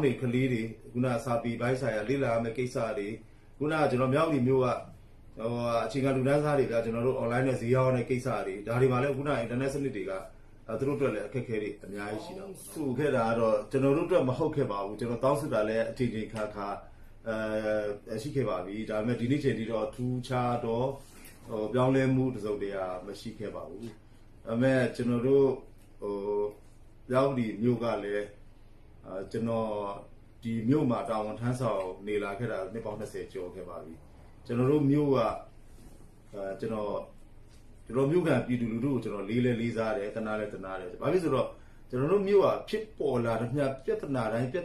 နေကလေးတွေခုနစာပေဘိုင်းဆိုင်ရာလေ့လာမယ့်ကိစ္စတွေခုနကျွန်တော်မြောက်ဒီမျိုးကအခြေခံလူတန်းစားတွေကကျွန်တော်တို့ online နဲ့ဈေးရောင်းတဲ့ကိစ္စတွေဒါတွေမှာလည်းခုန internet စနစ်တွေကသူတို့အတွက်လည်းအခက်အခဲတွေအများကြီးရှိတော့ဆိုခဲ့တာကတော့ကျွန်တော်တို့အတွက်မဟုတ်ခဲ့ပါဘူးကျွန်တော်တောင်းဆိုတာလည်းအချိန်ချင်းခါခါရှိခဲ့ပါပြီဒါပေမဲ့ဒီနေ့ချိန်ထိတော့ထူးခြားတော့ပြောင်းလဲမှုတစ်စုံတရာမရှိခဲ့ပါဘူးဒါပေမဲ့ကျွန်တော်တို့ရောက်ဒီမြို့ကလည်းကျွန်တော်ဒီမြို့မှာတာဝန်ထမ်းဆောင်နေလာခဲ့တာနှစ်ပေါင်း20ကျော်ခဲ့ပါပြီကျွန်တော်တို့မြို့ကကျွန်တော်မြို့ကန်ပြည်သူလူထုကိုကျွန်တော်လေးစားတယ်တနာလဲတနာတယ်ဘာဖြစ်ဆိုတော့ကျွန်တော်တို့မြို့ကဖြစ်ပေါ်လာတဲ့မြတ်ပြဿနာတိုင်းကို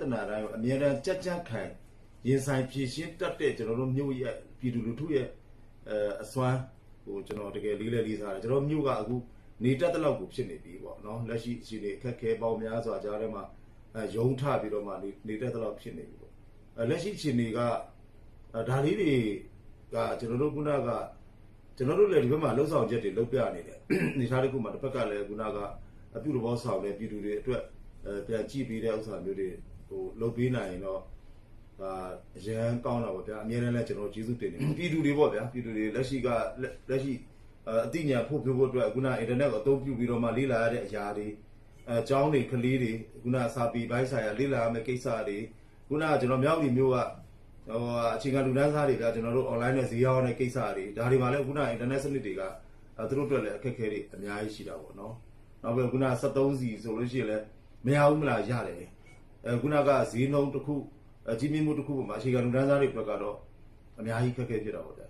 အမြဲတမ်းကြက်ကြက်ခံရင်ဆိုင်ဖြည့်ရှင်းတတ်တဲ့ကျွန်တော်တို့မြို့ရဲ့ပြည်သူလူထုရဲ့အစွမ်းကိုကျွန်တော်တကယ်လေးစားတယ်ကျွန်တော်မြို့ကအခုနေတတ်တဲ့လောက်ကိုဖြစ်နေပြီပေါ့နော်လက်ရှိအခြေအနေအခက်ခဲပေါင်းများစွာကြားထဲမှာရုံထပြီးတော့မှနေတတ်တဲ့လောက်ဖြစ်နေပြီပေါ့လက်ရှိအခြေအနေကဒါလေးတွေကကျွန်တော်တို့ခုနကကျွန်တော်တို့လည်းဒီဘက်မှာလှုပ်ဆောင်ချက်တွေလုပ်ပြနေတယ်နေသားတစ်ခုမှာတစ်ဖက်ကလည်းခုနကအပြုသဘောဆောင်တဲ့ပြည်သူတွေအတွက်ပြန်ကြည့်ပြီးတဲ့ဥစ္စာမျိုးတွေလုပ်ပေးနိုင်ရင်တော့အရန်ကောင်းတာပေါ့ဗျာအများနဲ့လည်းကျွန်တော်ကျေးဇူးတင်တယ်ပြည်သူတွေပေါ့ဗျာပြည်သူတွေလက်ရှိအသိဉာဏ်ဖို့ပြဖို့အတွက်ခုနအင်တာနက်ကိုအသုံးပြုပြီးတော့မှလေ့လာရတဲ့အရာတွေအကြောင်းတွေကလေးတွေခုနစာပေဘိုင်းဆိုင်ရာလေ့လာရမယ့်ကိစ္စတွေခုနကျွန်တော်မြောက်ဒီမျိုးကအခြေခံလူတန်းစားတွေကကျွန်တော်တို့ online နဲ့ဈေးရောင်းတဲ့ကိစ္စတွေဒါတွေမှာလည်းခုန internet စနစ်တွေကသူတို့အတွက်လည်းအခက်အခဲတွေအများကြီးရှိတာပေါ့နော်နောက်ပြီးခုန73စီဆိုလို့ရှိရင်လည်းမရဘူးမလားရတယ်ခုနကဈေးနှုန်းတစ်ခုကြီးမြင့်မှုတစ်ခုပေါ်မှာအခြေခံလူတန်းစားတွေဘက်ကတော့အများကြီးခက်ခဲဖြစ်တာပေါ့ဗျာ